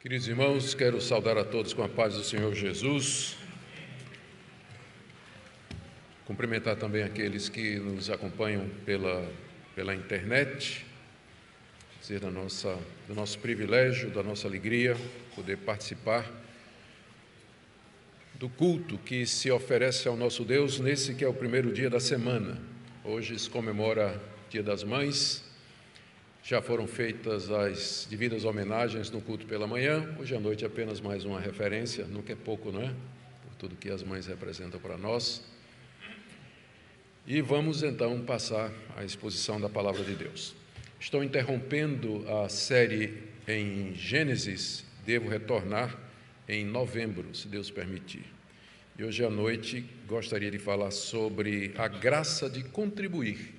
Queridos irmãos, quero saudar a todos com a paz do Senhor Jesus. Cumprimentar também aqueles que nos acompanham pela internet, dizer do nosso privilégio, da nossa alegria, poder participar do culto que se oferece ao nosso Deus nesse que é o primeiro dia da semana. Hoje se comemora o Dia das Mães. Já foram feitas as devidas homenagens no culto pela manhã. Hoje à noite apenas mais uma referência, nunca é pouco, não é? Por tudo que as mães representam para nós. E vamos então passar à exposição da Palavra de Deus. Estou interrompendo a série em Gênesis, devo retornar em novembro, se Deus permitir. E hoje à noite gostaria de falar sobre a graça de contribuir.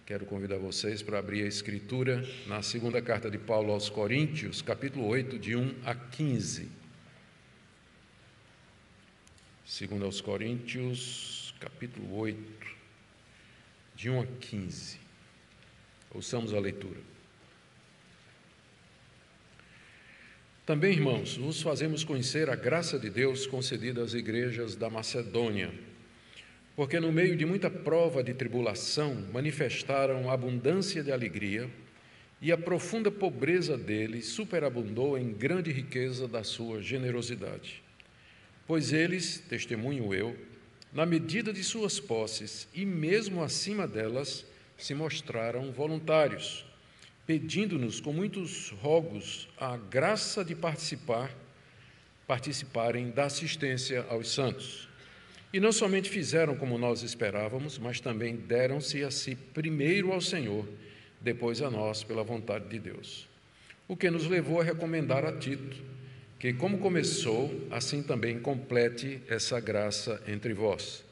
Quero convidar vocês para abrir a Escritura na segunda carta de Paulo aos Coríntios, capítulo 8, de 1 a 15. Segunda aos Coríntios, capítulo 8, de 1 a 15. Ouçamos a leitura. Também, irmãos, vos fazemos conhecer a graça de Deus concedida às igrejas da Macedônia, porque no meio de muita prova de tribulação manifestaram abundância de alegria, e a profunda pobreza deles superabundou em grande riqueza da sua generosidade. Pois eles, testemunho eu, na medida de suas posses e mesmo acima delas, se mostraram voluntários, pedindo-nos com muitos rogos a graça de participarem da assistência aos santos. E não somente fizeram como nós esperávamos, mas também deram-se a si primeiro ao Senhor, depois a nós, pela vontade de Deus. O que nos levou a recomendar a Tito, que como começou, assim também complete essa graça entre vós.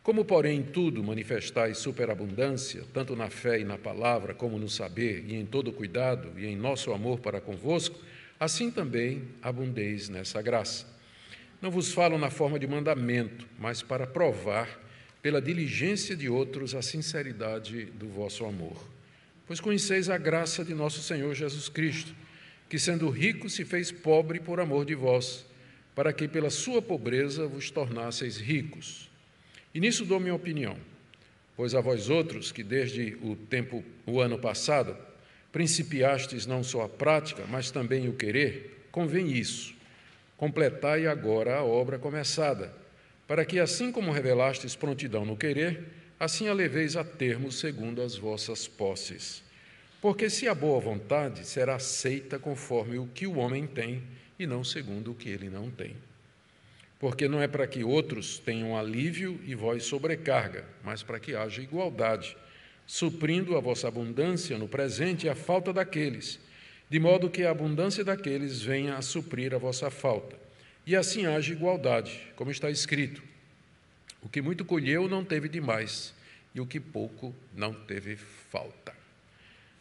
Como, porém, em tudo manifestais superabundância, tanto na fé e na palavra, como no saber, e em todo cuidado, e em nosso amor para convosco, assim também abundeis nessa graça. Não vos falo na forma de mandamento, mas para provar, pela diligência de outros, a sinceridade do vosso amor. Pois conheceis a graça de nosso Senhor Jesus Cristo, que, sendo rico, se fez pobre por amor de vós, para que pela sua pobreza vos tornasseis ricos. E nisso dou minha opinião, pois a vós outros, que desde o ano passado, principiastes não só a prática, mas também o querer, convém isso. Completai agora a obra começada, para que, assim como revelastes prontidão no querer, assim a leveis a termo segundo as vossas posses. Porque se a boa vontade será aceita conforme o que o homem tem, e não segundo o que ele não tem. Porque não é para que outros tenham alívio e vós sobrecarga, mas para que haja igualdade, suprindo a vossa abundância no presente e a falta daqueles, de modo que a abundância daqueles venha a suprir a vossa falta. E assim haja igualdade, como está escrito: o que muito colheu não teve demais, e o que pouco não teve falta.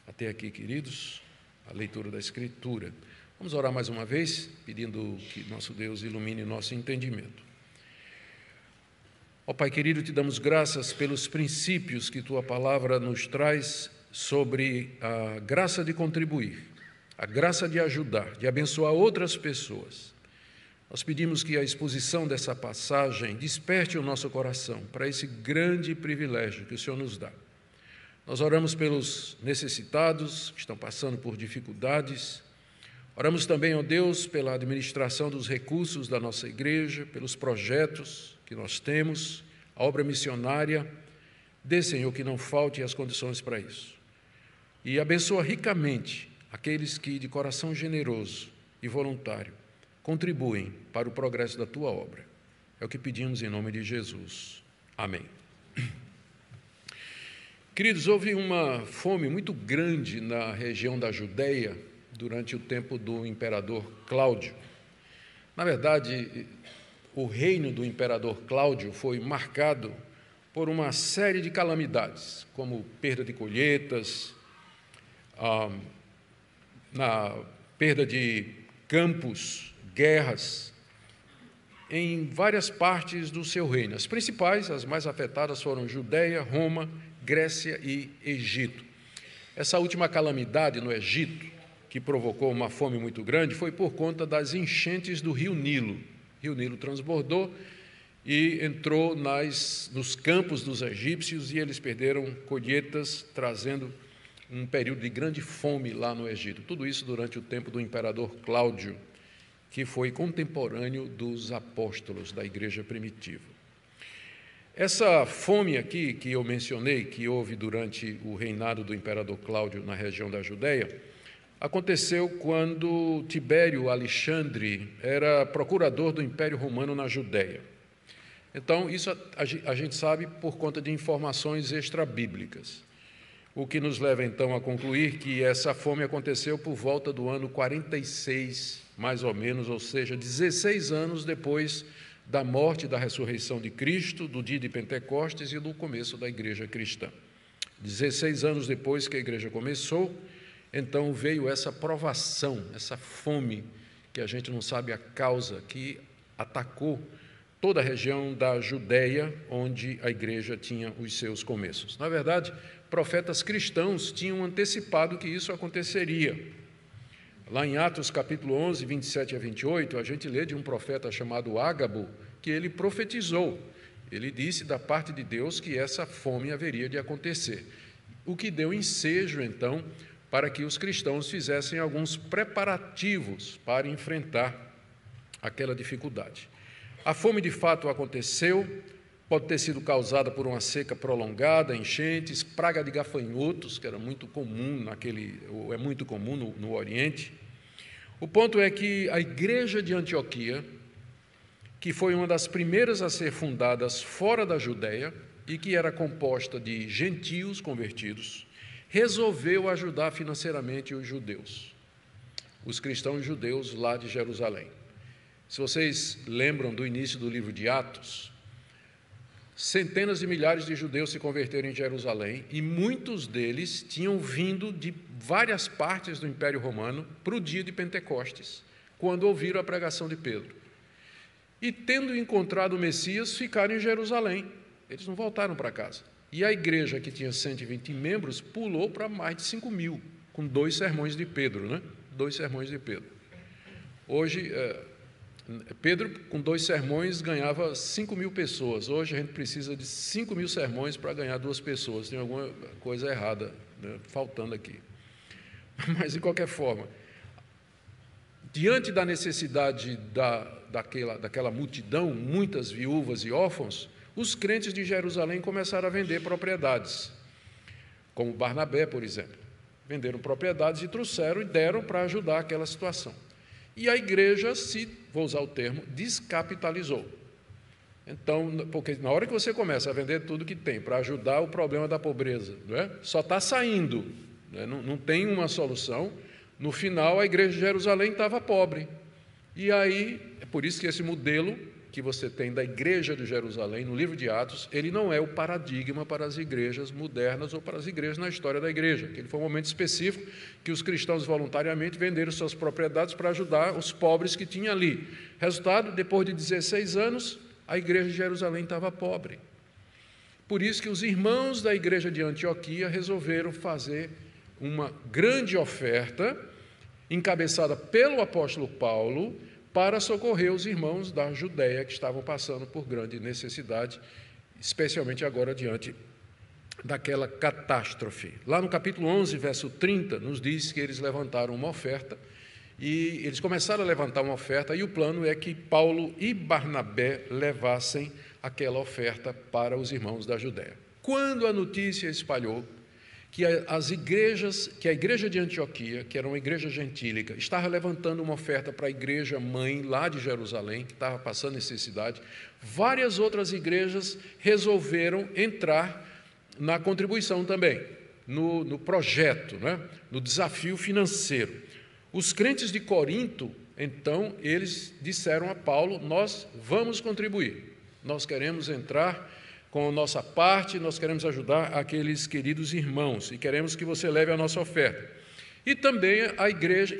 Até aqui, queridos, a leitura da Escritura. Vamos orar mais uma vez, pedindo que nosso Deus ilumine nosso entendimento. Ó Pai querido, te damos graças pelos princípios que Tua Palavra nos traz sobre a graça de contribuir, a graça de ajudar, de abençoar outras pessoas. Nós pedimos que a exposição dessa passagem desperte o nosso coração para esse grande privilégio que o Senhor nos dá. Nós oramos pelos necessitados que estão passando por dificuldades. Oramos também, ó Deus, pela administração dos recursos da nossa igreja, pelos projetos que nós temos, a obra missionária. Dê, Senhor, que não falte as condições para isso. E abençoa ricamente aqueles que, de coração generoso e voluntário, contribuem para o progresso da Tua obra. É o que pedimos em nome de Jesus. Amém. Queridos, houve uma fome muito grande na região da Judéia durante o tempo do imperador Cláudio. Na verdade, o reino do imperador Cláudio foi marcado por uma série de calamidades, como perda de colheitas, na perda de campos, guerras, em várias partes do seu reino. As principais, as mais afetadas, foram Judéia, Roma, Grécia e Egito. Essa última calamidade no Egito que provocou uma fome muito grande foi por conta das enchentes do rio Nilo. O rio Nilo transbordou e entrou nos campos dos egípcios, e eles perderam colheitas, trazendo um período de grande fome lá no Egito. Tudo isso durante o tempo do imperador Cláudio, que foi contemporâneo dos apóstolos da igreja primitiva. Essa fome aqui que eu mencionei, que houve durante o reinado do imperador Cláudio na região da Judéia, aconteceu quando Tibério Alexandre era procurador do Império Romano na Judéia. Então, isso a gente sabe por conta de informações extrabíblicas, o que nos leva, então, a concluir que essa fome aconteceu por volta do ano 46, mais ou menos, ou seja, 16 anos depois da morte e da ressurreição de Cristo, do dia de Pentecostes e do começo da igreja cristã. 16 anos depois que a igreja começou, então veio essa provação, essa fome, que a gente não sabe a causa, que atacou toda a região da Judéia, onde a igreja tinha os seus começos. Na verdade, profetas cristãos tinham antecipado que isso aconteceria. Lá em Atos capítulo 11, 27 a 28, a gente lê de um profeta chamado Ágabo, que ele profetizou. Ele disse da parte de Deus que essa fome haveria de acontecer, o que deu ensejo, então, para que os cristãos fizessem alguns preparativos para enfrentar aquela dificuldade. A fome, de fato, aconteceu, pode ter sido causada por uma seca prolongada, enchentes, praga de gafanhotos, que era muito comum é muito comum no Oriente. O ponto é que a igreja de Antioquia, que foi uma das primeiras a ser fundadas fora da Judéia e que era composta de gentios convertidos, resolveu ajudar financeiramente os judeus, os cristãos judeus lá de Jerusalém. Se vocês lembram do início do livro de Atos, centenas de milhares de judeus se converteram em Jerusalém e muitos deles tinham vindo de várias partes do Império Romano para o dia de Pentecostes, quando ouviram a pregação de Pedro. E, tendo encontrado o Messias, ficaram em Jerusalém. Eles não voltaram para casa. E a igreja, que tinha 120 membros, pulou para mais de 5.000, com 2 sermões de Pedro, né? 2 sermões de Pedro. Hoje, Pedro, com 2 sermões, ganhava 5.000 pessoas. Hoje a gente precisa de 5.000 sermões para ganhar 2 pessoas. Tem alguma coisa errada, né, faltando aqui. Mas, de qualquer forma, diante da necessidade daquela multidão, muitas viúvas e órfãos, os crentes de Jerusalém começaram a vender propriedades, como Barnabé, por exemplo. Venderam propriedades e trouxeram e deram para ajudar aquela situação. E a igreja vou usar o termo, descapitalizou. Então, porque na hora que você começa a vender tudo que tem para ajudar o problema da pobreza, não é? Só está saindo, não é? Não tem uma solução. No final, a igreja de Jerusalém estava pobre. E aí, é por isso que esse modelo que você tem da igreja de Jerusalém, no livro de Atos, ele não é o paradigma para as igrejas modernas ou para as igrejas na história da igreja. Aquele foi um momento específico que os cristãos voluntariamente venderam suas propriedades para ajudar os pobres que tinha ali. Resultado, depois de 16 anos, a igreja de Jerusalém estava pobre. Por isso que os irmãos da igreja de Antioquia resolveram fazer uma grande oferta, encabeçada pelo apóstolo Paulo, para socorrer os irmãos da Judéia que estavam passando por grande necessidade, especialmente agora diante daquela catástrofe. Lá no capítulo 11, verso 30, nos diz que eles levantaram uma oferta, e eles começaram a levantar uma oferta, e o plano é que Paulo e Barnabé levassem aquela oferta para os irmãos da Judéia. Quando a notícia espalhou que a igreja de Antioquia, que era uma igreja gentílica, estava levantando uma oferta para a igreja mãe lá de Jerusalém, que estava passando necessidade, várias outras igrejas resolveram entrar na contribuição também, no projeto, né? No desafio financeiro. Os crentes de Corinto, então, eles disseram a Paulo: nós vamos contribuir, nós queremos entrar com a nossa parte, nós queremos ajudar aqueles queridos irmãos e queremos que você leve a nossa oferta. E também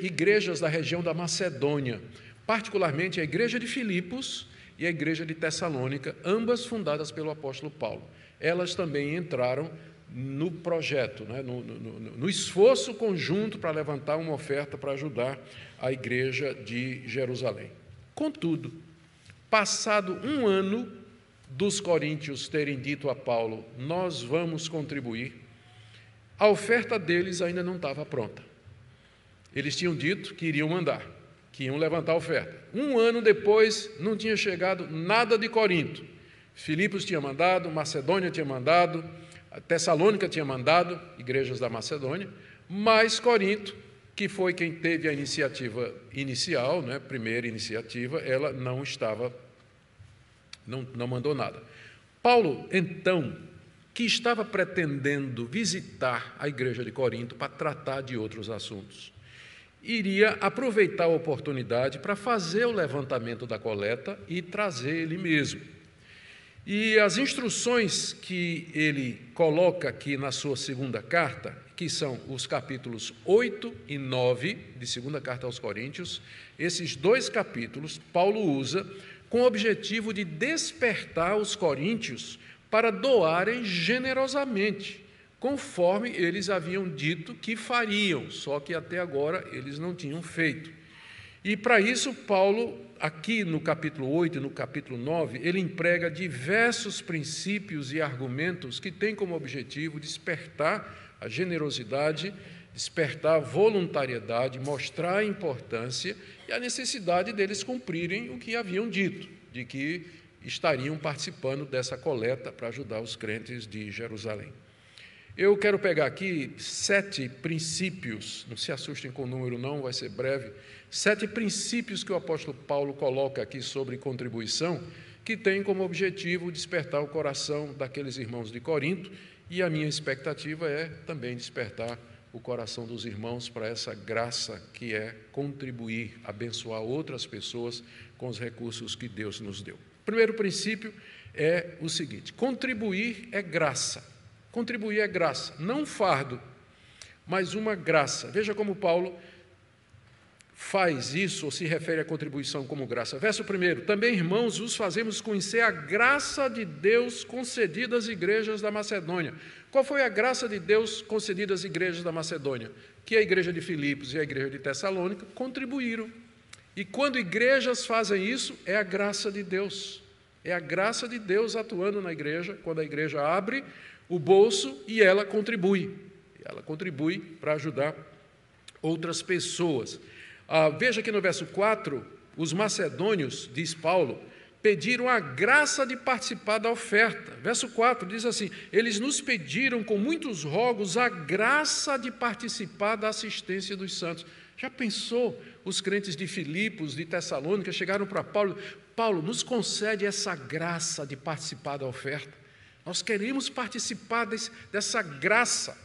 igrejas da região da Macedônia, particularmente a igreja de Filipos e a igreja de Tessalônica, ambas fundadas pelo apóstolo Paulo. Elas também entraram no projeto, né, no esforço conjunto para levantar uma oferta para ajudar a igreja de Jerusalém. Contudo, passado um ano dos coríntios terem dito a Paulo, nós vamos contribuir, a oferta deles ainda não estava pronta. Eles tinham dito que iriam mandar, que iam levantar a oferta. Um ano depois, não tinha chegado nada de Corinto. Filipos tinha mandado, Macedônia tinha mandado, Tessalônica tinha mandado, igrejas da Macedônia, mas Corinto, que foi quem teve a iniciativa inicial, né, primeira iniciativa, ela não mandou nada. Paulo, então, que estava pretendendo visitar a igreja de Corinto para tratar de outros assuntos, iria aproveitar a oportunidade para fazer o levantamento da coleta e trazer ele mesmo. E as instruções que ele coloca aqui na sua segunda carta, que são os capítulos 8 e 9 de segunda carta aos Coríntios, esses dois capítulos Paulo usa com o objetivo de despertar os coríntios para doarem generosamente, conforme eles haviam dito que fariam, só que até agora eles não tinham feito. E para isso, Paulo, aqui no capítulo 8 e no capítulo 9, ele emprega diversos princípios e argumentos que têm como objetivo despertar a generosidade, despertar a voluntariedade, mostrar a importância e a necessidade deles cumprirem o que haviam dito, de que estariam participando dessa coleta para ajudar os crentes de Jerusalém. Eu quero pegar aqui 7 princípios, não se assustem com o número não, vai ser breve, 7 princípios que o apóstolo Paulo coloca aqui sobre contribuição, que tem como objetivo despertar o coração daqueles irmãos de Corinto, e a minha expectativa é também despertar o coração dos irmãos para essa graça que é contribuir, abençoar outras pessoas com os recursos que Deus nos deu. O primeiro princípio é o seguinte: contribuir é graça. Contribuir é graça, não um fardo, mas uma graça. Veja como Paulo faz isso, ou se refere à contribuição como graça. Verso 1, também, irmãos, vos fazemos conhecer a graça de Deus concedida às igrejas da Macedônia. Qual foi a graça de Deus concedida às igrejas da Macedônia? Que a igreja de Filipos e a igreja de Tessalônica contribuíram. E quando igrejas fazem isso, é a graça de Deus. É a graça de Deus atuando na igreja, quando a igreja abre o bolso e ela contribui. Ela contribui para ajudar outras pessoas. Veja que no verso 4, os macedônios, diz Paulo, pediram a graça de participar da oferta. Verso 4 diz assim: eles nos pediram com muitos rogos a graça de participar da assistência dos santos. Já pensou? Os crentes de Filipos, de Tessalônica, chegaram para Paulo: Paulo, nos concede essa graça de participar da oferta. Nós queremos participar dessa graça.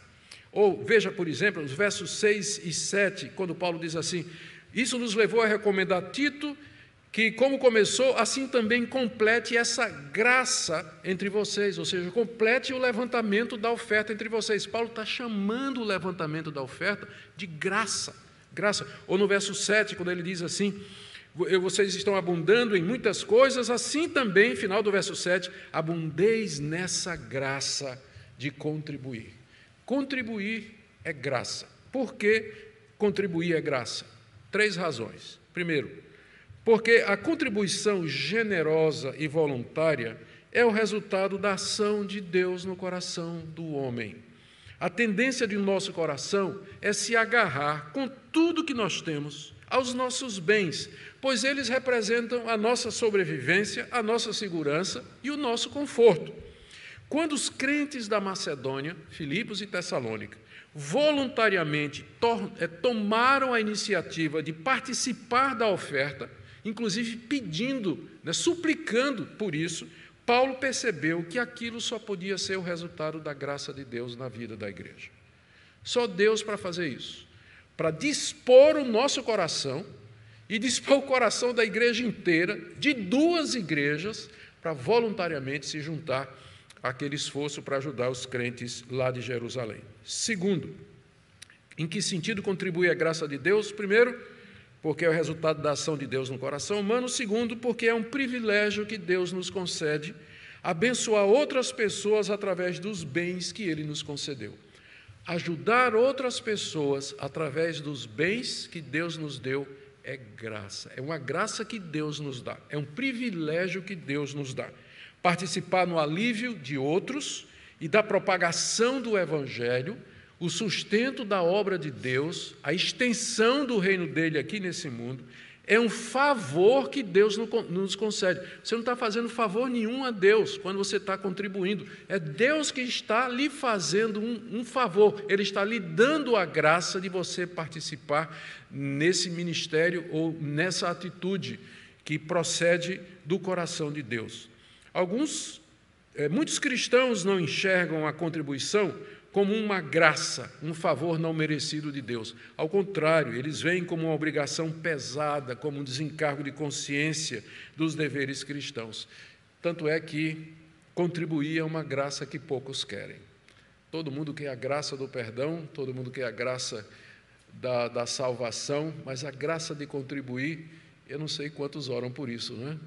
Ou, veja, por exemplo, os versos 6 e 7, quando Paulo diz assim: isso nos levou a recomendar Tito, que como começou, assim também complete essa graça entre vocês, ou seja, complete o levantamento da oferta entre vocês. Paulo está chamando o levantamento da oferta de graça. Graça. Ou no verso 7, quando ele diz assim: vocês estão abundando em muitas coisas, assim também, final do verso 7, abundeis nessa graça de contribuir. Contribuir é graça. Por que contribuir é graça? 3 razões. Primeiro, porque a contribuição generosa e voluntária é o resultado da ação de Deus no coração do homem. A tendência de nosso coração é se agarrar com tudo que nós temos aos nossos bens, pois eles representam a nossa sobrevivência, a nossa segurança e o nosso conforto. Quando os crentes da Macedônia, Filipos e Tessalônica, voluntariamente tomaram a iniciativa de participar da oferta, inclusive pedindo, suplicando por isso, Paulo percebeu que aquilo só podia ser o resultado da graça de Deus na vida da igreja. Só Deus para fazer isso, para dispor o nosso coração e dispor o coração da igreja inteira, de 2 igrejas, para voluntariamente se juntar àquele esforço para ajudar os crentes lá de Jerusalém. Segundo, em que sentido contribui a graça de Deus? Primeiro, porque é o resultado da ação de Deus no coração humano. Segundo, porque é um privilégio que Deus nos concede abençoar outras pessoas através dos bens que Ele nos concedeu. Ajudar outras pessoas através dos bens que Deus nos deu é graça. É uma graça que Deus nos dá. É um privilégio que Deus nos dá. Participar no alívio de outros e da propagação do Evangelho, o sustento da obra de Deus, a extensão do reino dele aqui nesse mundo, é um favor que Deus nos concede. Você não está fazendo favor nenhum a Deus quando você está contribuindo. É Deus que está lhe fazendo um favor. Ele está lhe dando a graça de você participar nesse ministério ou nessa atitude que procede do coração de Deus. Muitos cristãos não enxergam a contribuição como uma graça, um favor não merecido de Deus. Ao contrário, eles veem como uma obrigação pesada, como um desencargo de consciência dos deveres cristãos. Tanto é que contribuir é uma graça que poucos querem. Todo mundo quer a graça do perdão, todo mundo quer a graça da salvação, mas a graça de contribuir, eu não sei quantos oram por isso, não é?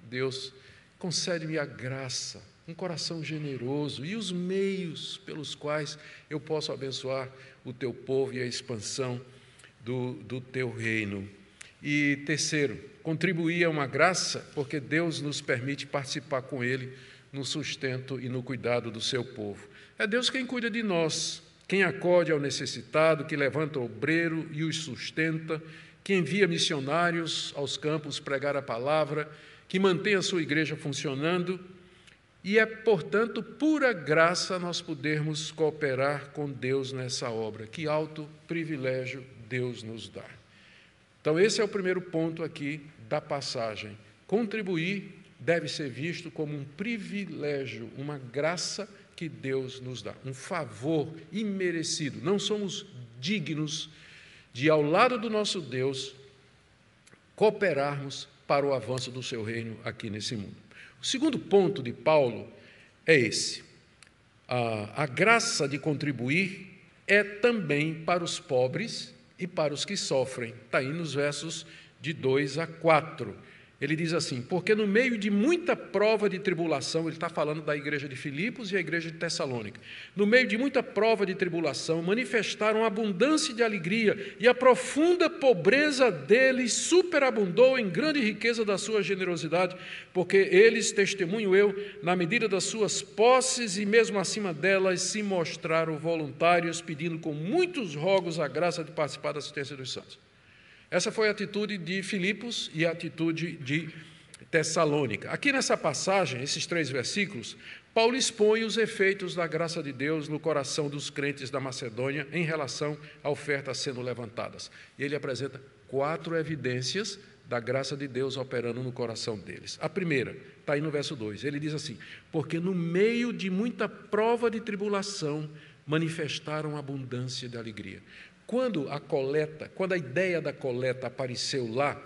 Deus, concede-me a graça, um coração generoso e os meios pelos quais eu posso abençoar o teu povo e a expansão do teu reino. E terceiro, contribuir é uma graça porque Deus nos permite participar com Ele no sustento e no cuidado do seu povo. É Deus quem cuida de nós, quem acode ao necessitado, que levanta o obreiro e os sustenta, que envia missionários aos campos pregar a palavra, que mantém a sua igreja funcionando. E é, portanto, pura graça nós podermos cooperar com Deus nessa obra. Que alto privilégio Deus nos dá. Então, esse é o primeiro ponto aqui da passagem. Contribuir deve ser visto como um privilégio, uma graça que Deus nos dá, um favor imerecido. Não somos dignos de, ao lado do nosso Deus, cooperarmos para o avanço do seu reino aqui nesse mundo. O segundo ponto de Paulo é esse. A graça de contribuir é também para os pobres e para os que sofrem. Está aí nos versos de 2 a 4. Ele diz assim, porque no meio de muita prova de tribulação, ele está falando da igreja de Filipos e a igreja de Tessalônica, no meio de muita prova de tribulação, manifestaram abundância de alegria, e a profunda pobreza deles superabundou em grande riqueza da sua generosidade, porque eles, testemunho eu, na medida das suas posses e mesmo acima delas, se mostraram voluntários, pedindo com muitos rogos a graça de participar da assistência dos santos. Essa foi a atitude de Filipos e a atitude de Tessalônica. Aqui nessa passagem, esses 3 versículos, Paulo expõe os efeitos da graça de Deus no coração dos crentes da Macedônia em relação a ofertas sendo levantadas. E ele apresenta 4 evidências da graça de Deus operando no coração deles. A primeira, está aí no verso 2, ele diz assim, porque no meio de muita prova de tribulação, manifestaram abundância de alegria. Quando a ideia da coleta apareceu lá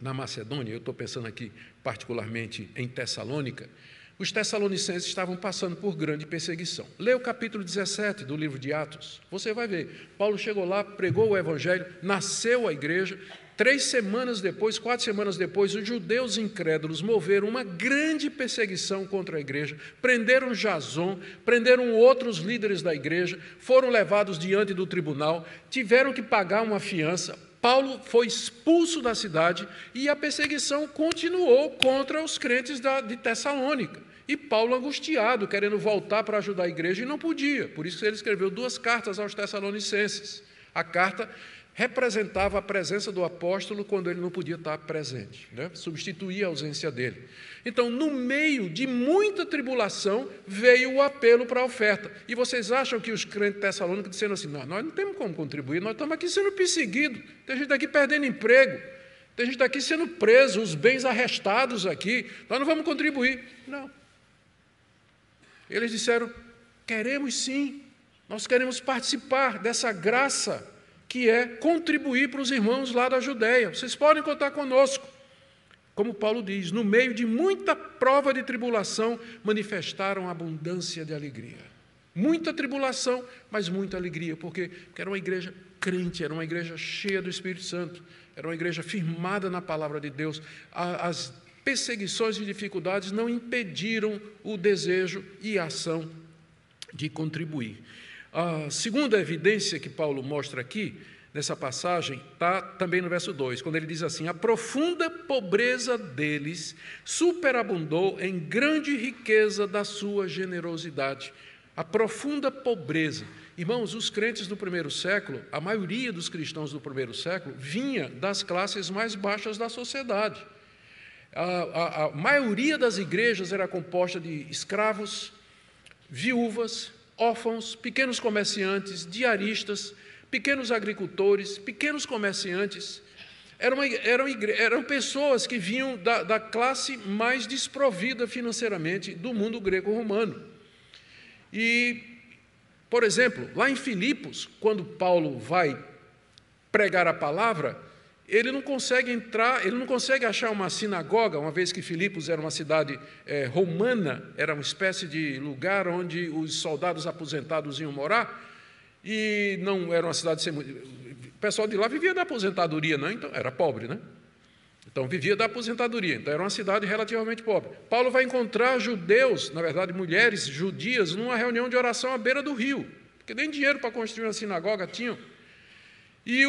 na Macedônia, eu estou pensando aqui particularmente em Tessalônica, os tessalonicenses estavam passando por grande perseguição. Lê o capítulo 17 do livro de Atos, você vai ver. Paulo chegou lá, pregou o evangelho, nasceu a igreja. 3 semanas depois, 4 semanas depois, os judeus incrédulos moveram uma grande perseguição contra a igreja, prenderam Jason, prenderam outros líderes da igreja, foram levados diante do tribunal, tiveram que pagar uma fiança. Paulo foi expulso da cidade e a perseguição continuou contra os crentes de Tessalônica. E Paulo, angustiado, querendo voltar para ajudar a igreja, e não podia. Por isso ele escreveu 2 cartas aos tessalonicenses. A carta representava a presença do apóstolo quando ele não podia estar presente, né? Substituía a ausência dele. Então, no meio de muita tribulação, veio o apelo para a oferta. E vocês acham que os crentes tessalônicos disseram assim, não, nós não temos como contribuir, nós estamos aqui sendo perseguidos, tem gente aqui perdendo emprego, tem gente aqui sendo preso, os bens arrestados aqui, nós não vamos contribuir. Não. Eles disseram, queremos sim, nós queremos participar dessa graça que é contribuir para os irmãos lá da Judeia. Vocês podem contar conosco. Como Paulo diz, no meio de muita prova de tribulação, manifestaram abundância de alegria. Muita tribulação, mas muita alegria, porque era uma igreja crente, era uma igreja cheia do Espírito Santo, era uma igreja firmada na palavra de Deus. As perseguições e dificuldades não impediram o desejo e a ação de contribuir. A segunda evidência que Paulo mostra aqui, nessa passagem, está também no verso 2, quando ele diz assim: a profunda pobreza deles superabundou em grande riqueza da sua generosidade. A profunda pobreza. Irmãos, os crentes do primeiro século, a maioria dos cristãos do primeiro século, vinha das classes mais baixas da sociedade. A maioria das igrejas era composta de escravos, viúvas, órfãos, pequenos comerciantes, diaristas, pequenos agricultores, pequenos comerciantes. Eram pessoas que vinham da classe mais desprovida financeiramente do mundo grego-romano. E, por exemplo, lá em Filipos, quando Paulo vai pregar a palavra, ele não consegue entrar, ele não consegue achar uma sinagoga, uma vez que Filipos era uma cidade romana, era uma espécie de lugar onde os soldados aposentados iam morar, e não era uma cidade... O pessoal de lá vivia da aposentadoria, né? Então era pobre, né? Então vivia da aposentadoria, então era uma cidade relativamente pobre. Paulo vai encontrar judeus, na verdade mulheres judias, numa reunião de oração à beira do rio, porque nem dinheiro para construir uma sinagoga tinham. E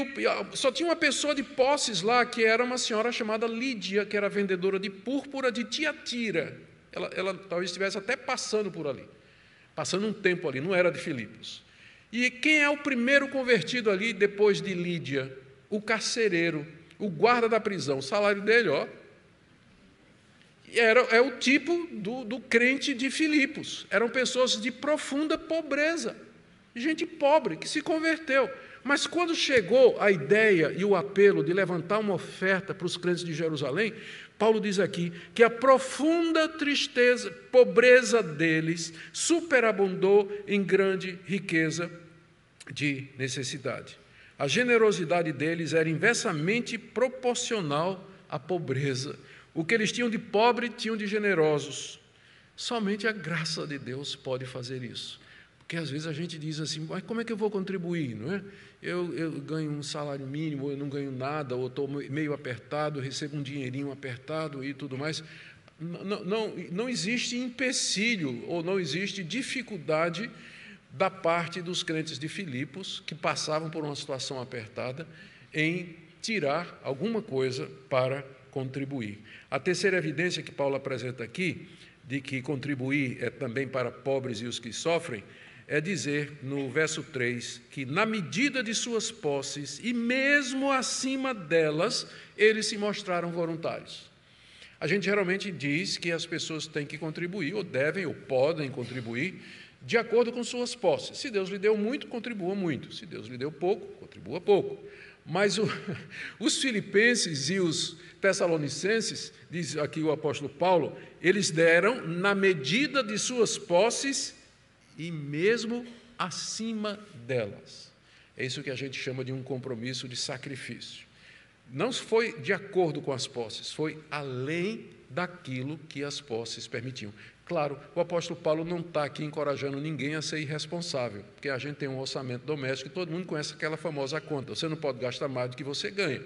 só tinha uma pessoa de posses lá, que era uma senhora chamada Lídia, que era vendedora de púrpura de Tiatira. Ela talvez estivesse até passando por ali, passando um tempo ali, não era de Filipos. E quem é o primeiro convertido ali, depois de Lídia? O carcereiro, o guarda da prisão. O salário dele, é o tipo do crente de Filipos. Eram pessoas de profunda pobreza, gente pobre que se converteu. Mas quando chegou a ideia e o apelo de levantar uma oferta para os crentes de Jerusalém, Paulo diz aqui que a profunda pobreza deles superabundou em grande riqueza de necessidade. A generosidade deles era inversamente proporcional à pobreza. O que eles tinham de pobre, tinham de generosos. Somente a graça de Deus pode fazer isso. Porque às vezes a gente diz assim, mas como é que eu vou contribuir? Não é? Eu ganho um salário mínimo, ou eu não ganho nada, ou estou meio apertado, recebo um dinheirinho apertado e tudo mais. Não existe empecilho, ou não existe dificuldade da parte dos crentes de Filipos, que passavam por uma situação apertada, em tirar alguma coisa para contribuir. A terceira evidência que Paulo apresenta aqui, de que contribuir é também para pobres e os que sofrem, é dizer, no verso 3, que na medida de suas posses, e mesmo acima delas, eles se mostraram voluntários. A gente geralmente diz que as pessoas têm que contribuir, ou devem, ou podem contribuir, de acordo com suas posses. Se Deus lhe deu muito, contribua muito. Se Deus lhe deu pouco, contribua pouco. Mas os filipenses e os tessalonicenses, diz aqui o apóstolo Paulo, eles deram na medida de suas posses e mesmo acima delas. É isso que a gente chama de um compromisso de sacrifício. Não foi de acordo com as posses, foi além daquilo que as posses permitiam. Claro, o apóstolo Paulo não está aqui encorajando ninguém a ser irresponsável, porque a gente tem um orçamento doméstico e todo mundo conhece aquela famosa conta. Você não pode gastar mais do que você ganha.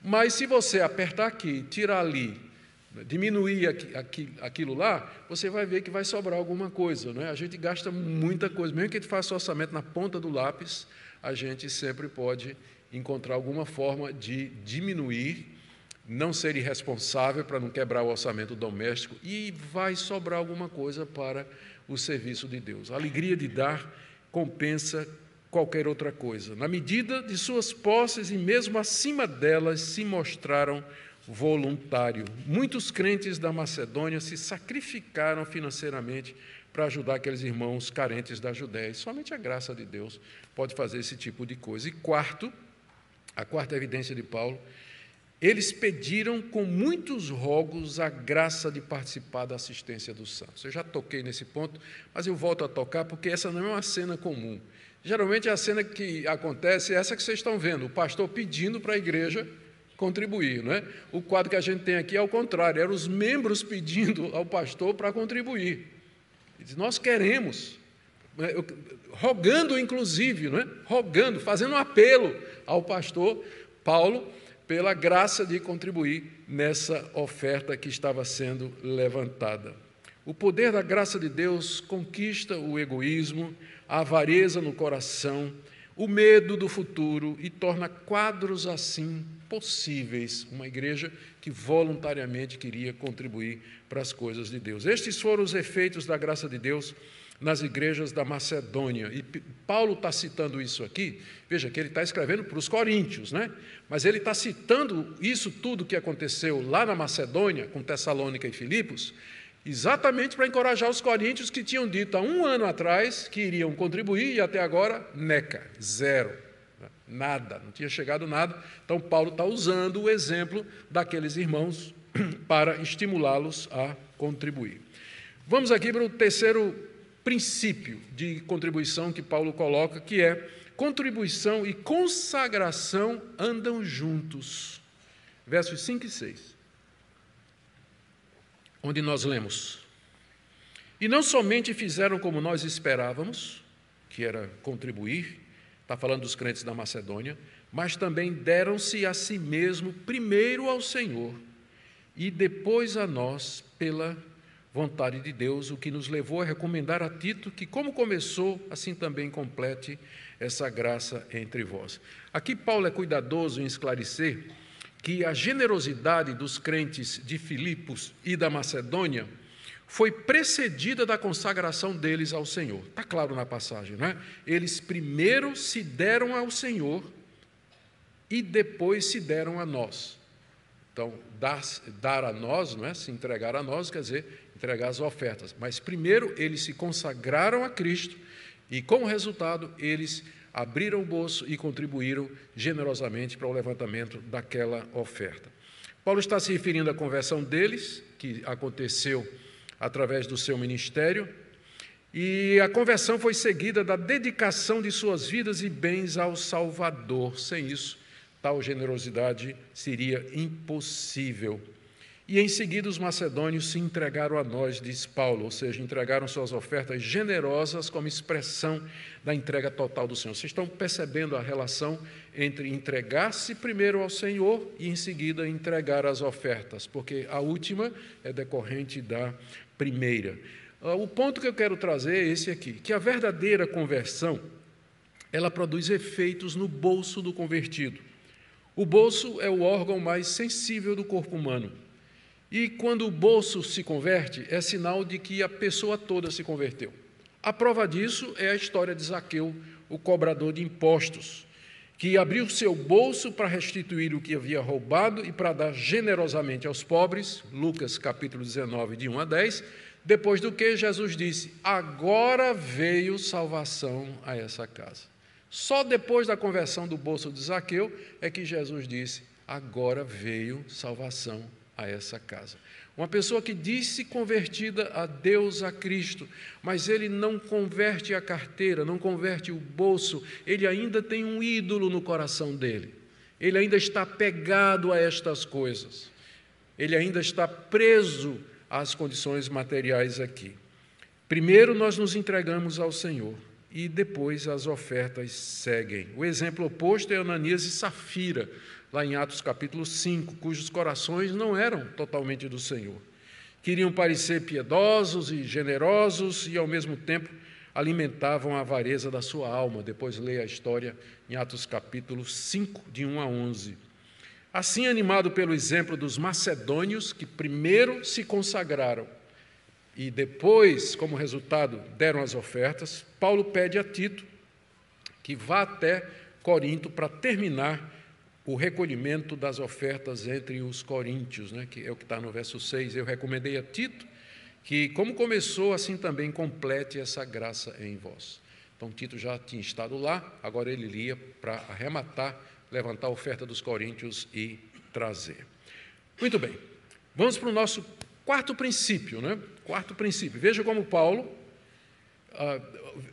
Mas se você apertar aqui, tirar ali, diminuir aquilo lá, você vai ver que vai sobrar alguma coisa. Não é? A gente gasta muita coisa. Mesmo que a gente faça o orçamento na ponta do lápis, a gente sempre pode encontrar alguma forma de diminuir, não ser irresponsável para não quebrar o orçamento doméstico, e vai sobrar alguma coisa para o serviço de Deus. A alegria de dar compensa qualquer outra coisa. Na medida de suas posses e mesmo acima delas se mostraram voluntários. Muitos crentes da Macedônia se sacrificaram financeiramente para ajudar aqueles irmãos carentes da Judéia. E somente a graça de Deus pode fazer esse tipo de coisa. E a quarta evidência de Paulo, eles pediram com muitos rogos a graça de participar da assistência dos santos. Eu já toquei nesse ponto, mas eu volto a tocar porque essa não é uma cena comum. Geralmente a cena que acontece é essa que vocês estão vendo, o pastor pedindo para a igreja contribuir. Não é? O quadro que a gente tem aqui é ao contrário, eram os membros pedindo ao pastor para contribuir. Ele diz, nós queremos, rogando inclusive, não é? Rogando, fazendo um apelo ao pastor Paulo pela graça de contribuir nessa oferta que estava sendo levantada. O poder da graça de Deus conquista o egoísmo, a avareza no coração, o medo do futuro e torna quadros assim possíveis, uma igreja que voluntariamente queria contribuir para as coisas de Deus. Estes foram os efeitos da graça de Deus nas igrejas da Macedônia. E Paulo está citando isso aqui, veja que ele está escrevendo para os coríntios, né? Mas ele está citando isso tudo que aconteceu lá na Macedônia, com Tessalônica e Filipos, exatamente para encorajar os coríntios que tinham dito há 1 ano atrás que iriam contribuir e até agora, neca, zero, nada, não tinha chegado nada. Então Paulo está usando o exemplo daqueles irmãos para estimulá-los a contribuir. Vamos aqui para o terceiro princípio de contribuição que Paulo coloca, que é contribuição e consagração andam juntos. Versos 5 e 6. Onde nós lemos: e não somente fizeram como nós esperávamos, que era contribuir, está falando dos crentes da Macedônia, mas também deram-se a si mesmo primeiro ao Senhor e depois a nós pela vontade de Deus, o que nos levou a recomendar a Tito que, como começou, assim também complete essa graça entre vós. Aqui Paulo é cuidadoso em esclarecer que a generosidade dos crentes de Filipos e da Macedônia foi precedida da consagração deles ao Senhor. Está claro na passagem, não é? Eles primeiro se deram ao Senhor e depois se deram a nós. Então, dar a nós, não é? Se entregar a nós, quer dizer, entregar as ofertas. Mas primeiro eles se consagraram a Cristo e, como resultado, eles abriram o bolso e contribuíram generosamente para o levantamento daquela oferta. Paulo está se referindo à conversão deles, que aconteceu através do seu ministério, e a conversão foi seguida da dedicação de suas vidas e bens ao Salvador. Sem isso, tal generosidade seria impossível. E em seguida os macedônios se entregaram a nós, diz Paulo, ou seja, entregaram suas ofertas generosas como expressão da entrega total do Senhor. Vocês estão percebendo a relação entre entregar-se primeiro ao Senhor e em seguida entregar as ofertas, porque a última é decorrente da primeira. O ponto que eu quero trazer é esse aqui, que a verdadeira conversão, ela produz efeitos no bolso do convertido. O bolso é o órgão mais sensível do corpo humano. E quando o bolso se converte, é sinal de que a pessoa toda se converteu. A prova disso é a história de Zaqueu, o cobrador de impostos, que abriu seu bolso para restituir o que havia roubado e para dar generosamente aos pobres, Lucas capítulo 19, de 1 a 10, depois do que Jesus disse: agora veio salvação a essa casa. Só depois da conversão do bolso de Zaqueu é que Jesus disse: agora veio salvação a essa casa. Uma pessoa que disse convertida a Deus, a Cristo, mas ele não converte a carteira, não converte o bolso, ele ainda tem um ídolo no coração dele. Ele ainda está pegado a estas coisas. Ele ainda está preso às condições materiais aqui. Primeiro nós nos entregamos ao Senhor e depois as ofertas seguem. O exemplo oposto é Ananias e Safira, lá em Atos capítulo 5, cujos corações não eram totalmente do Senhor. Queriam parecer piedosos e generosos e, ao mesmo tempo, alimentavam a avareza da sua alma. Depois leia a história em Atos capítulo 5, de 1 a 11. Assim, animado pelo exemplo dos macedônios, que primeiro se consagraram e depois, como resultado, deram as ofertas, Paulo pede a Tito que vá até Corinto para terminar o recolhimento das ofertas entre os coríntios, né, que é o que está no verso 6. Eu recomendei a Tito que, como começou, assim também complete essa graça em vós. Então, Tito já tinha estado lá, agora ele iria para arrematar, levantar a oferta dos coríntios e trazer. Muito bem, vamos para o nosso quarto princípio, né? Quarto princípio. Veja como Paulo,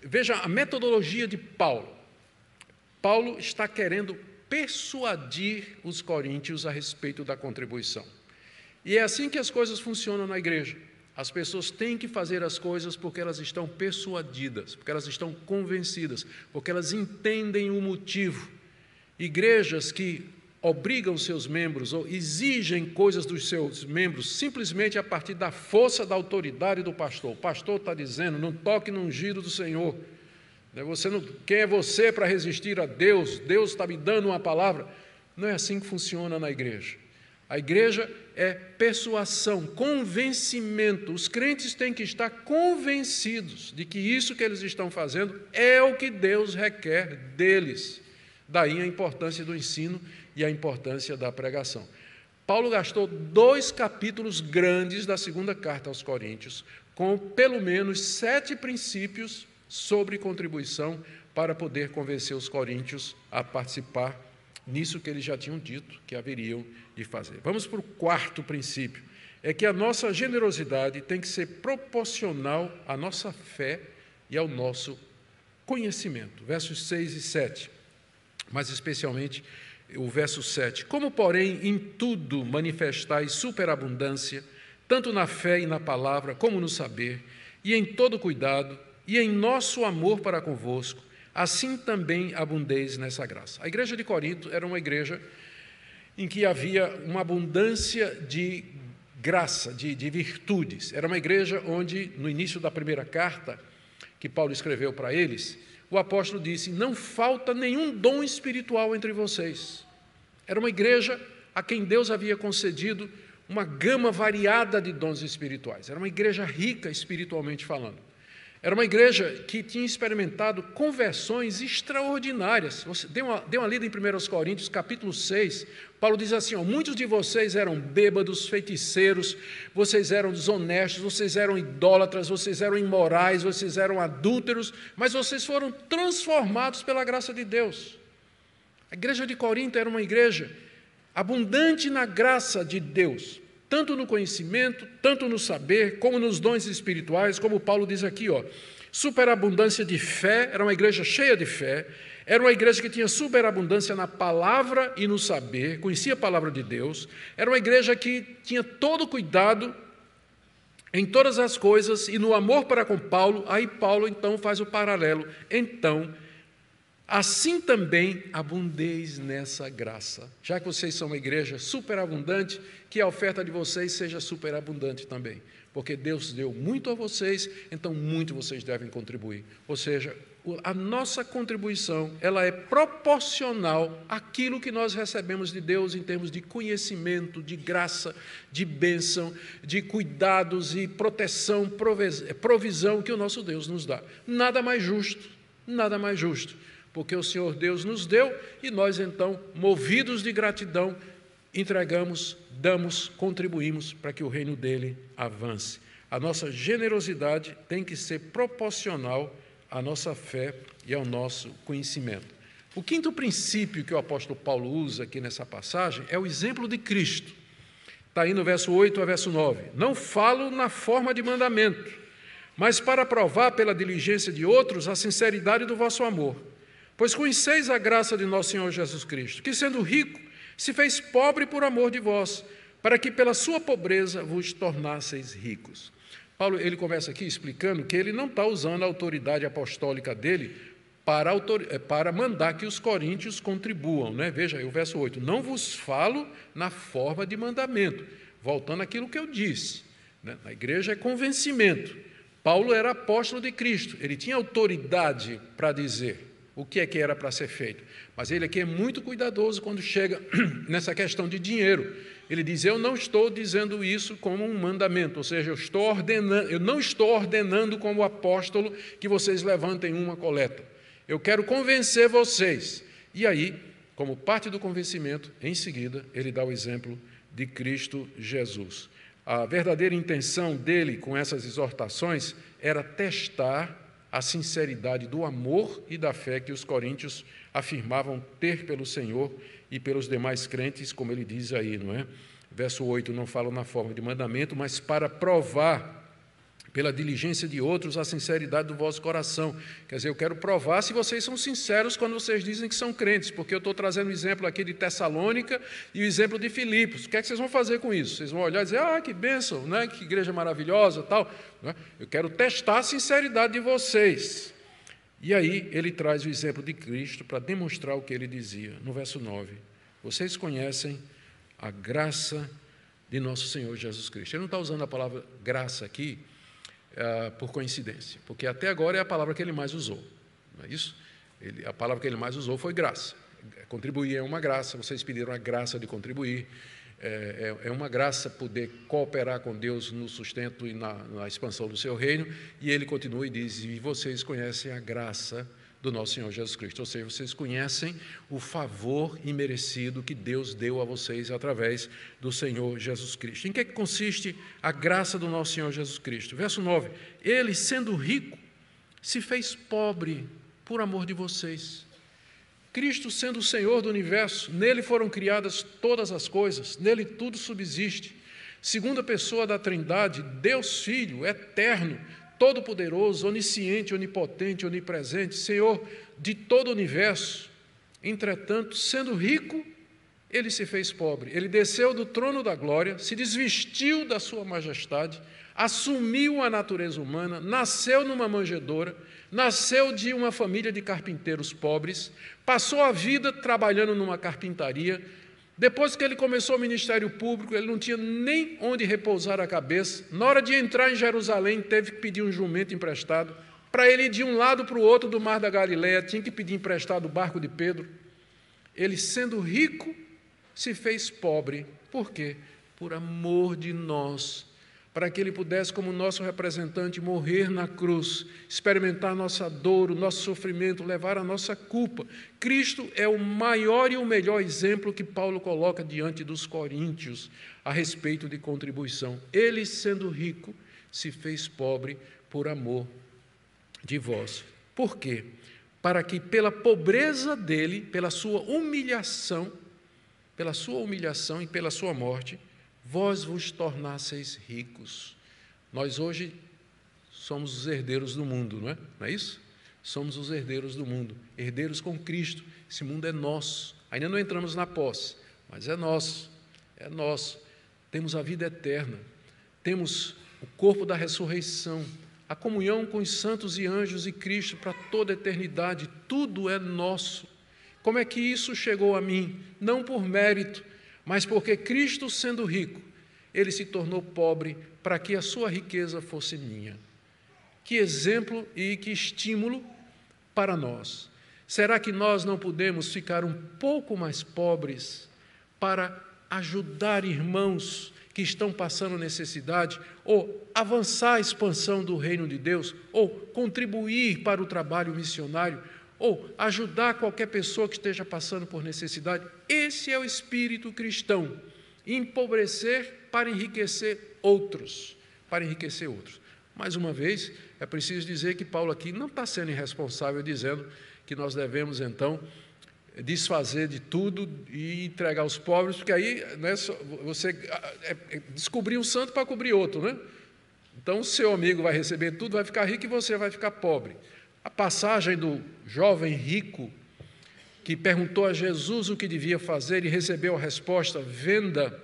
veja a metodologia de Paulo. Paulo está querendo persuadir os coríntios a respeito da contribuição. E é assim que as coisas funcionam na igreja. As pessoas têm que fazer as coisas porque elas estão persuadidas, porque elas estão convencidas, porque elas entendem o motivo. Igrejas que obrigam seus membros ou exigem coisas dos seus membros simplesmente a partir da força da autoridade do pastor. O pastor está dizendo, não toque no ungido do Senhor. Quem é você para resistir a Deus? Deus está me dando uma palavra. Não é assim que funciona na igreja. A igreja é persuasão, convencimento. Os crentes têm que estar convencidos de que isso que eles estão fazendo é o que Deus requer deles. Daí a importância do ensino e a importância da pregação. Paulo gastou 2 capítulos grandes da segunda carta aos Coríntios, com pelo menos 7 princípios sobre contribuição para poder convencer os coríntios a participar nisso que eles já tinham dito que haveriam de fazer. Vamos para o 4º princípio, é que a nossa generosidade tem que ser proporcional à nossa fé e ao nosso conhecimento. Versos 6 e 7, mas especialmente o verso 7. Como, porém, em tudo manifestais superabundância, tanto na fé e na palavra, como no saber, e em todo cuidado, e em nosso amor para convosco, assim também abundeis nessa graça. A igreja de Corinto era uma igreja em que havia uma abundância de graça, de virtudes. Era uma igreja onde, no início da primeira carta que Paulo escreveu para eles, o apóstolo disse, não falta nenhum dom espiritual entre vocês. Era uma igreja a quem Deus havia concedido uma gama variada de dons espirituais. Era uma igreja rica espiritualmente falando. Era uma igreja que tinha experimentado conversões extraordinárias. Dê uma lida em 1 Coríntios, capítulo 6. Paulo diz assim, muitos de vocês eram bêbados, feiticeiros, vocês eram desonestos, vocês eram idólatras, vocês eram imorais, vocês eram adúlteros, mas vocês foram transformados pela graça de Deus. A igreja de Corinto era uma igreja abundante na graça de Deus, tanto no conhecimento, tanto no saber, como nos dons espirituais, como Paulo diz aqui, superabundância de fé, era uma igreja cheia de fé, era uma igreja que tinha superabundância na palavra e no saber, conhecia a palavra de Deus, era uma igreja que tinha todo cuidado em todas as coisas e no amor para com Paulo. Aí Paulo então faz o paralelo, então, assim também abundeis nessa graça. Já que vocês são uma igreja superabundante, que a oferta de vocês seja superabundante também. Porque Deus deu muito a vocês, então muito vocês devem contribuir. Ou seja, a nossa contribuição, ela é proporcional àquilo que nós recebemos de Deus em termos de conhecimento, de graça, de bênção, de cuidados e proteção, provisão que o nosso Deus nos dá. Nada mais justo, nada mais justo. Porque o Senhor Deus nos deu e nós, então, movidos de gratidão, entregamos, damos, contribuímos para que o reino dele avance. A nossa generosidade tem que ser proporcional à nossa fé e ao nosso conhecimento. O 5º princípio que o apóstolo Paulo usa aqui nessa passagem é o exemplo de Cristo. Está aí no verso 8 a verso 9. Não falo na forma de mandamento, mas para provar pela diligência de outros a sinceridade do vosso amor. Pois conheceis a graça de nosso Senhor Jesus Cristo, que sendo rico, se fez pobre por amor de vós, para que pela sua pobreza vos tornasseis ricos. Paulo, ele começa aqui explicando que ele não está usando a autoridade apostólica dele para mandar que os coríntios contribuam, né? Veja aí o verso 8, não vos falo na forma de mandamento, voltando àquilo que eu disse, né? Na igreja é convencimento. Paulo era apóstolo de Cristo, ele tinha autoridade para dizer o que é que era para ser feito. Mas ele aqui é muito cuidadoso quando chega nessa questão de dinheiro. Ele diz, eu não estou dizendo isso como um mandamento, ou seja, eu não estou ordenando como apóstolo que vocês levantem uma coleta. Eu quero convencer vocês. E aí, como parte do convencimento, em seguida, ele dá o exemplo de Cristo Jesus. A verdadeira intenção dele com essas exortações era testar a sinceridade do amor e da fé que os coríntios afirmavam ter pelo Senhor e pelos demais crentes, como ele diz aí, não é? Verso 8, não falo na forma de mandamento, mas para provar pela diligência de outros a sinceridade do vosso coração. Quer dizer, eu quero provar se vocês são sinceros quando vocês dizem que são crentes, porque eu estou trazendo o exemplo aqui de Tessalônica e o exemplo de Filipos. O que é que vocês vão fazer com isso? Vocês vão olhar e dizer, que bênção, né? Que igreja maravilhosa, tal. Eu quero testar a sinceridade de vocês. E aí ele traz o exemplo de Cristo para demonstrar o que ele dizia. No verso 9, Vocês conhecem a graça de nosso Senhor Jesus Cristo. Ele não está usando a palavra graça aqui por coincidência, porque até agora é a palavra que ele mais usou, não é isso? A palavra que ele mais usou foi graça. Contribuir é uma graça, vocês pediram a graça de contribuir, é uma graça poder cooperar com Deus no sustento e na expansão do seu reino, e ele continua e diz, e vocês conhecem a graça do nosso Senhor Jesus Cristo, ou seja, vocês conhecem o favor imerecido que Deus deu a vocês através do Senhor Jesus Cristo. Em que consiste a graça do nosso Senhor Jesus Cristo? Verso 9, ele, sendo rico, se fez pobre por amor de vocês. Cristo, sendo o Senhor do universo, nele foram criadas todas as coisas, nele tudo subsiste. Segunda pessoa da Trindade, Deus Filho, eterno, todo-poderoso, onisciente, onipotente, onipresente, Senhor de todo o universo. Entretanto, sendo rico, ele se fez pobre. Ele desceu do trono da glória, se desvestiu da sua majestade, assumiu a natureza humana, nasceu numa manjedoura, nasceu de uma família de carpinteiros pobres, passou a vida trabalhando numa carpintaria. Depois que ele começou o ministério público, ele não tinha nem onde repousar a cabeça. Na hora de entrar em Jerusalém, teve que pedir um jumento emprestado. Para ele ir de um lado para o outro do Mar da Galileia, tinha que pedir emprestado o barco de Pedro. Ele, sendo rico, se fez pobre. Por quê? Por amor de nós, para que ele pudesse, como nosso representante, morrer na cruz, experimentar nossa dor, o nosso sofrimento, levar a nossa culpa. Cristo é o maior e o melhor exemplo que Paulo coloca diante dos coríntios a respeito de contribuição. Ele, sendo rico, se fez pobre por amor de vós. Por quê? Para que pela pobreza dele, pela sua humilhação e pela sua morte, vós vos tornasseis ricos. Nós hoje somos os herdeiros do mundo, não é isso? Somos os herdeiros do mundo, herdeiros com Cristo. Esse mundo é nosso. Ainda não entramos na posse, mas é nosso, é nosso. Temos a vida eterna, temos o corpo da ressurreição, a comunhão com os santos e anjos e Cristo para toda a eternidade. Tudo é nosso. Como é que isso chegou a mim? Não por mérito, mas porque Cristo, sendo rico, ele se tornou pobre para que a sua riqueza fosse minha. Que exemplo e que estímulo para nós. Será que nós não podemos ficar um pouco mais pobres para ajudar irmãos que estão passando necessidade, ou avançar a expansão do reino de Deus, ou contribuir para o trabalho missionário, ou ajudar qualquer pessoa que esteja passando por necessidade? Esse é o espírito cristão, empobrecer para enriquecer outros, Mais uma vez, é preciso dizer que Paulo aqui não está sendo irresponsável dizendo que nós devemos, então, desfazer de tudo e entregar aos pobres, porque aí, né, você descobrir um santo para cobrir outro, né? Então, o seu amigo vai receber tudo, vai ficar rico e você vai ficar pobre. A passagem do jovem rico que perguntou a Jesus o que devia fazer e recebeu a resposta: venda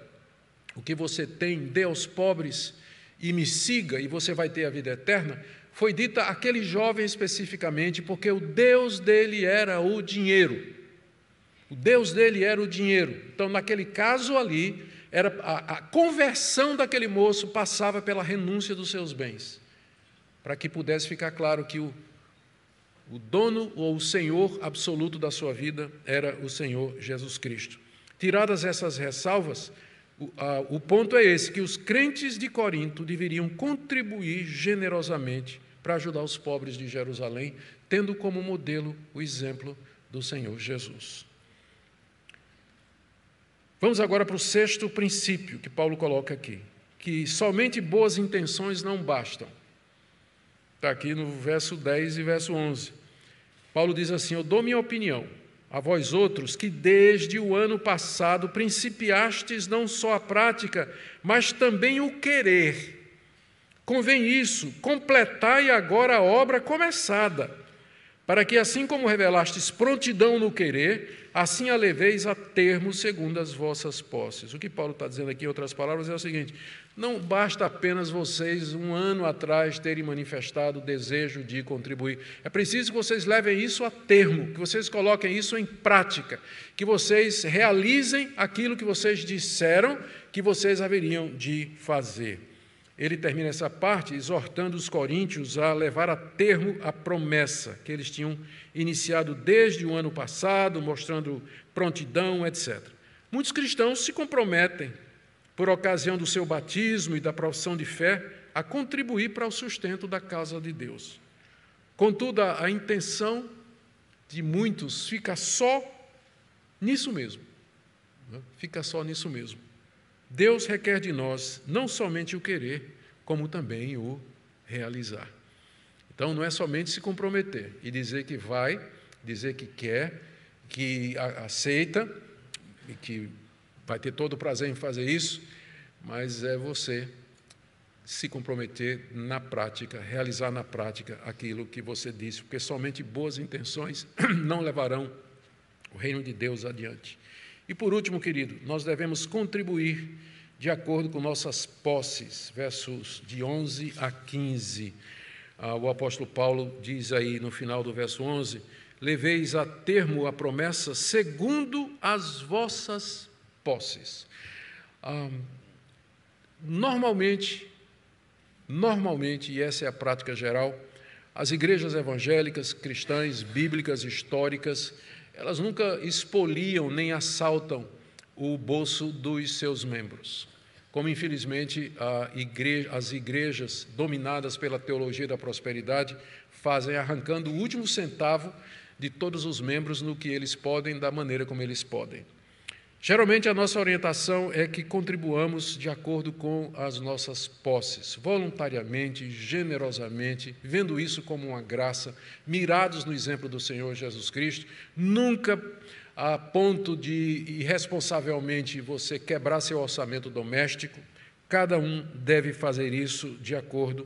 o que você tem, dê aos pobres e me siga, e você vai ter a vida eterna, foi dita àquele jovem especificamente porque o Deus dele era o dinheiro. O Deus dele era o dinheiro. Então, naquele caso ali, a conversão daquele moço passava pela renúncia dos seus bens, para que pudesse ficar claro que o dono ou o Senhor absoluto da sua vida era o Senhor Jesus Cristo. Tiradas essas ressalvas, o ponto é esse, que os crentes de Corinto deveriam contribuir generosamente para ajudar os pobres de Jerusalém, tendo como modelo o exemplo do Senhor Jesus. Vamos agora para o sexto princípio que Paulo coloca aqui, que somente boas intenções não bastam. Está aqui no verso 10 e verso 11. Paulo diz assim: eu dou minha opinião a vós outros, que desde o ano passado principiastes não só a prática, mas também o querer. Convém isso, completai agora a obra começada, para que, assim como revelastes prontidão no querer, assim a leveis a termo segundo as vossas posses. O que Paulo está dizendo aqui, em outras palavras, é o seguinte: não basta apenas vocês, um ano atrás, terem manifestado o desejo de contribuir. É preciso que vocês levem isso a termo, que vocês coloquem isso em prática, que vocês realizem aquilo que vocês disseram que vocês haveriam de fazer. Ele termina essa parte exortando os coríntios a levar a termo a promessa que eles tinham iniciado desde o ano passado, mostrando prontidão, etc. Muitos cristãos se comprometem, por ocasião do seu batismo e da profissão de fé, a contribuir para o sustento da casa de Deus. Contudo, a intenção de muitos fica só nisso mesmo. Fica só nisso mesmo. Deus requer de nós não somente o querer, como também o realizar. Então, não é somente se comprometer e dizer que vai, dizer que quer, que aceita e que vai ter todo o prazer em fazer isso, mas é você se comprometer na prática, realizar na prática aquilo que você disse, porque somente boas intenções não levarão o reino de Deus adiante. E por último, querido, nós devemos contribuir de acordo com nossas posses, versos de 11 a 15. O apóstolo Paulo diz aí no final do verso 11: leveis a termo a promessa segundo as vossas posses. Normalmente, e essa é a prática geral, as igrejas evangélicas, cristãs, bíblicas, históricas, elas nunca expoliam nem assaltam o bolso dos seus membros. Como, infelizmente, as igrejas dominadas pela teologia da prosperidade fazem, arrancando o último centavo de todos os membros no que eles podem, da maneira como eles podem. Geralmente, a nossa orientação é que contribuamos de acordo com as nossas posses, voluntariamente, generosamente, vendo isso como uma graça, mirados no exemplo do Senhor Jesus Cristo, nunca a ponto de, irresponsavelmente, você quebrar seu orçamento doméstico. Cada um deve fazer isso de acordo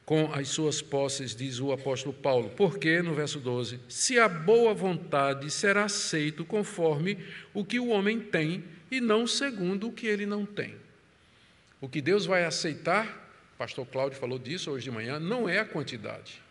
com as suas posses, diz o apóstolo Paulo. Porque, no verso 12, se a boa vontade será aceito conforme o que o homem tem e não segundo o que ele não tem. O que Deus vai aceitar, o pastor Cláudio falou disso hoje de manhã, não é a quantidade,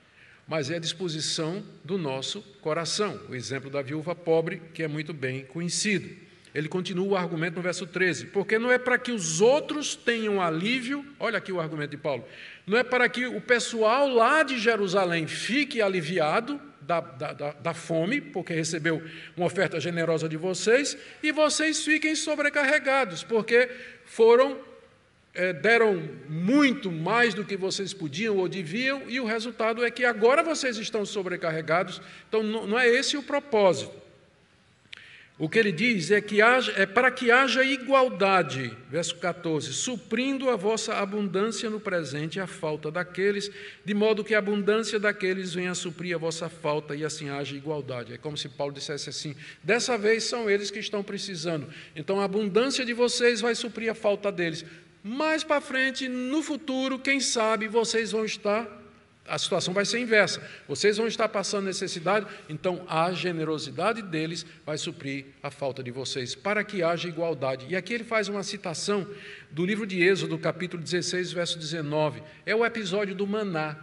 mas é a disposição do nosso coração. O exemplo da viúva pobre, que é muito bem conhecido. Ele continua o argumento no verso 13, porque não é para que os outros tenham alívio, olha aqui o argumento de Paulo, não é para que o pessoal lá de Jerusalém fique aliviado da fome, porque recebeu uma oferta generosa de vocês, e vocês fiquem sobrecarregados, porque deram muito mais do que vocês podiam ou deviam, e o resultado é que agora vocês estão sobrecarregados. Então, não é esse o propósito. O que ele diz é para que haja igualdade, verso 14, suprindo a vossa abundância no presente e a falta daqueles, de modo que a abundância daqueles venha a suprir a vossa falta e assim haja igualdade. É como se Paulo dissesse assim: dessa vez são eles que estão precisando, então a abundância de vocês vai suprir a falta deles. Mais para frente, no futuro, quem sabe, vocês vão estar, a situação vai ser inversa, vocês vão estar passando necessidade, então a generosidade deles vai suprir a falta de vocês, para que haja igualdade. E aqui ele faz uma citação do livro de Êxodo, capítulo 16, verso 19, é o episódio do maná,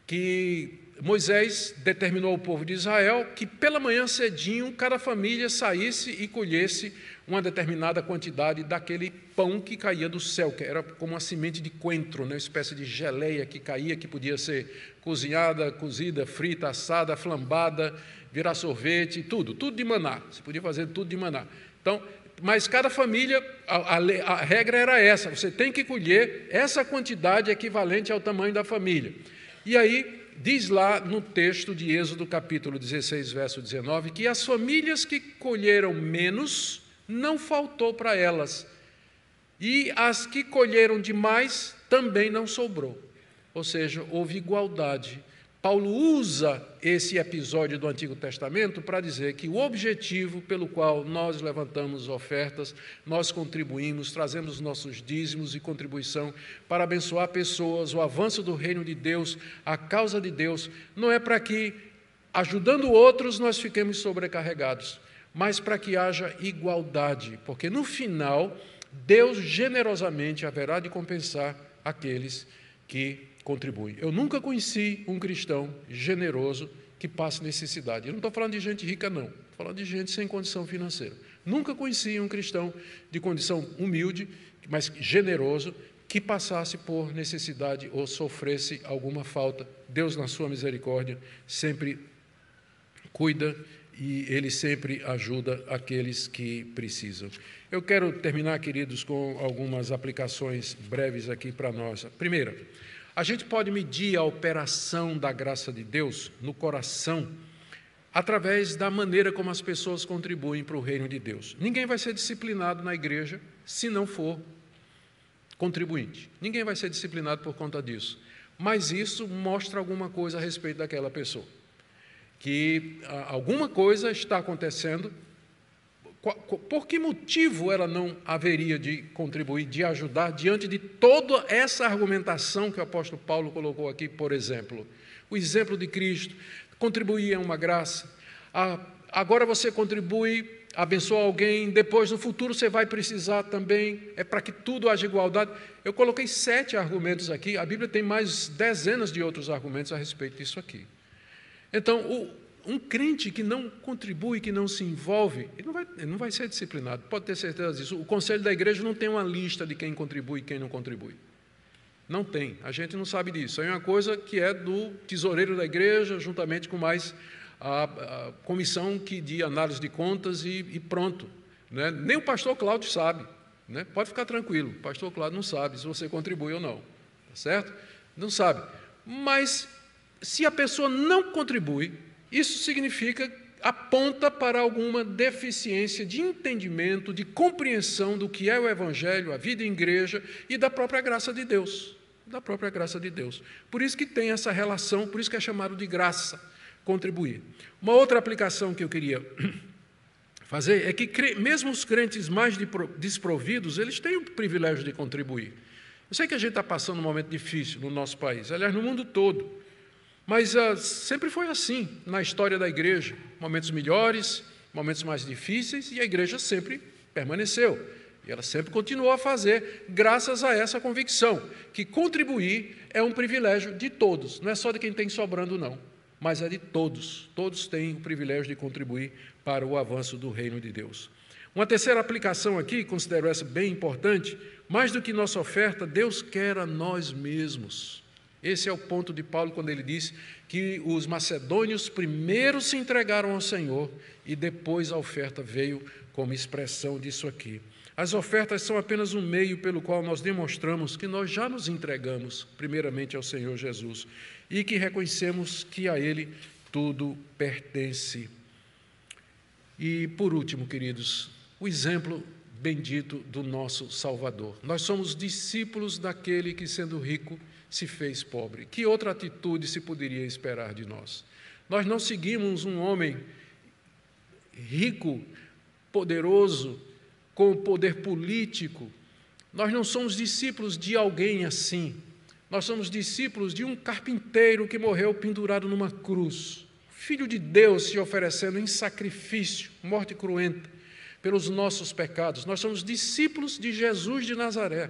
que Moisés determinou ao povo de Israel que pela manhã cedinho cada família saísse e colhesse uma determinada quantidade daquele pão que caía do céu, que era como uma semente de coentro, uma espécie de geleia que caía, que podia ser cozinhada, cozida, frita, assada, flambada, virar sorvete, tudo de maná, você podia fazer tudo de maná. Então, mas cada família, a regra era essa, você tem que colher essa quantidade equivalente ao tamanho da família. E aí, diz lá no texto de Êxodo, capítulo 16, verso 19, que as famílias que colheram menos, não faltou para elas, e as que colheram demais, também não sobrou. Ou seja, houve igualdade. Paulo usa esse episódio do Antigo Testamento para dizer que o objetivo pelo qual nós levantamos ofertas, nós contribuímos, trazemos nossos dízimos e contribuição para abençoar pessoas, o avanço do reino de Deus, a causa de Deus, não é para que ajudando outros, nós fiquemos sobrecarregados, mas para que haja igualdade, porque no final, Deus generosamente haverá de compensar aqueles que contribuem. Eu nunca conheci um cristão generoso que passe necessidade. Eu não estou falando de gente rica, não. Estou falando de gente sem condição financeira. Nunca conheci um cristão de condição humilde, mas generoso, que passasse por necessidade ou sofresse alguma falta. Deus, na sua misericórdia, sempre cuida e Ele sempre ajuda aqueles que precisam. Eu quero terminar, queridos, com algumas aplicações breves aqui para nós. Primeira, a gente pode medir a operação da graça de Deus no coração através da maneira como as pessoas contribuem para o reino de Deus. Ninguém vai ser disciplinado na igreja se não for contribuinte. Ninguém vai ser disciplinado por conta disso. Mas isso mostra alguma coisa a respeito daquela pessoa. Que alguma coisa está acontecendo. Por que motivo ela não haveria de contribuir, de ajudar, diante de toda essa argumentação que o apóstolo Paulo colocou aqui, por exemplo? O exemplo de Cristo, contribuir é uma graça. Agora você contribui, abençoa alguém, depois no futuro você vai precisar também, é para que tudo haja igualdade. Eu coloquei 7 argumentos aqui, a Bíblia tem mais dezenas de outros argumentos a respeito disso aqui. Então, um crente que não contribui, que não se envolve, ele não vai ser disciplinado, pode ter certeza disso. O conselho da igreja não tem uma lista de quem contribui e quem não contribui. Não tem, a gente não sabe disso. Isso é uma coisa que é do tesoureiro da igreja, juntamente com mais a comissão de análise de contas e pronto. Né? Nem o pastor Cláudio sabe. Né? Pode ficar tranquilo, o pastor Cláudio não sabe se você contribui ou não. Tá certo? Não sabe. Mas, se a pessoa não contribui, isso significa, aponta para alguma deficiência de entendimento, de compreensão do que é o Evangelho, a vida em igreja e da própria graça de Deus. Da própria graça de Deus. Por isso que tem essa relação, por isso que é chamado de graça, contribuir. Uma outra aplicação que eu queria fazer é que mesmo os crentes mais desprovidos, eles têm o privilégio de contribuir. Eu sei que a gente está passando um momento difícil no nosso país, aliás, no mundo todo. Mas sempre foi assim na história da igreja. Momentos melhores, momentos mais difíceis, e a igreja sempre permaneceu. E ela sempre continuou a fazer, graças a essa convicção, que contribuir é um privilégio de todos. Não é só de quem tem sobrando, não, mas é de todos. Todos têm o privilégio de contribuir para o avanço do reino de Deus. Uma terceira aplicação aqui, considero essa bem importante, mais do que nossa oferta, Deus quer a nós mesmos. Esse é o ponto de Paulo quando ele diz que os macedônios primeiro se entregaram ao Senhor e depois a oferta veio como expressão disso aqui. As ofertas são apenas um meio pelo qual nós demonstramos que nós já nos entregamos primeiramente ao Senhor Jesus e que reconhecemos que a Ele tudo pertence. E, por último, queridos, o exemplo bendito do nosso Salvador. Nós somos discípulos daquele que, sendo rico, se fez pobre. Que outra atitude se poderia esperar de nós? Nós não seguimos um homem rico, poderoso, com poder político. Nós não somos discípulos de alguém assim. Nós somos discípulos de um carpinteiro que morreu pendurado numa cruz. Filho de Deus se oferecendo em sacrifício, morte cruenta, pelos nossos pecados. Nós somos discípulos de Jesus de Nazaré,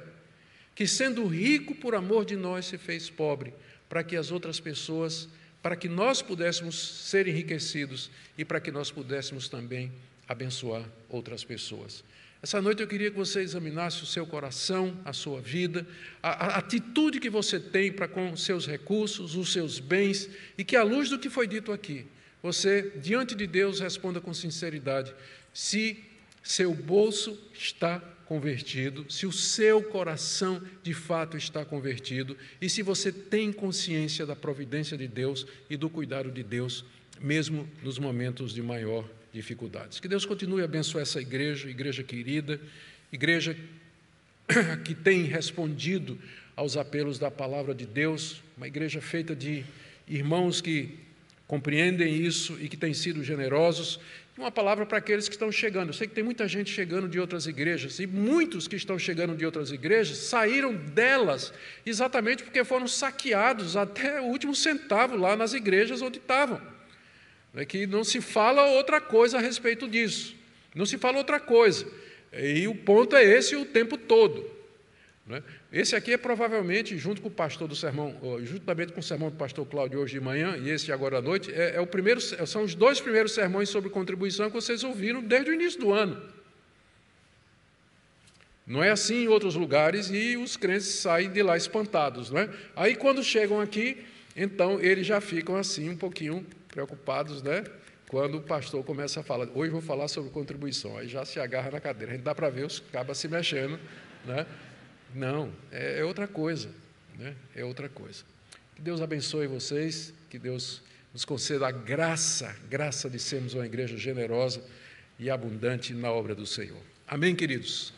que, sendo rico por amor de nós, se fez pobre, para que as outras pessoas, para que nós pudéssemos ser enriquecidos e para que nós pudéssemos também abençoar outras pessoas. Essa noite eu queria que você examinasse o seu coração, a sua vida, a atitude que você tem para com os seus recursos, os seus bens, e que, à luz do que foi dito aqui, você, diante de Deus, responda com sinceridade se seu bolso está convertido, se o seu coração de fato está convertido e se você tem consciência da providência de Deus e do cuidado de Deus, mesmo nos momentos de maior dificuldades. Que Deus continue a abençoar essa igreja querida, igreja que tem respondido aos apelos da palavra de Deus, uma igreja feita de irmãos que compreendem isso e que têm sido generosos. Uma palavra para aqueles que estão chegando. Eu sei que tem muita gente chegando de outras igrejas, e muitos que estão chegando de outras igrejas saíram delas exatamente porque foram saqueados até o último centavo lá nas igrejas onde estavam. É que não se fala outra coisa a respeito disso. Não se fala outra coisa. E o ponto é esse o tempo todo. Né? Esse aqui é provavelmente, junto com o pastor do sermão, juntamente com o sermão do pastor Cláudio hoje de manhã e esse de agora à noite, são os 2 primeiros sermões sobre contribuição que vocês ouviram desde o início do ano. Não é assim em outros lugares e os crentes saem de lá espantados. Não é? Aí, quando chegam aqui, então eles já ficam assim um pouquinho preocupados, né? Quando o pastor começa a falar, hoje vou falar sobre contribuição, aí já se agarra na cadeira, a gente dá para ver os cabas se mexendo, né? Não, é outra coisa, né? É outra coisa. Que Deus abençoe vocês, que Deus nos conceda a graça de sermos uma igreja generosa e abundante na obra do Senhor. Amém, queridos?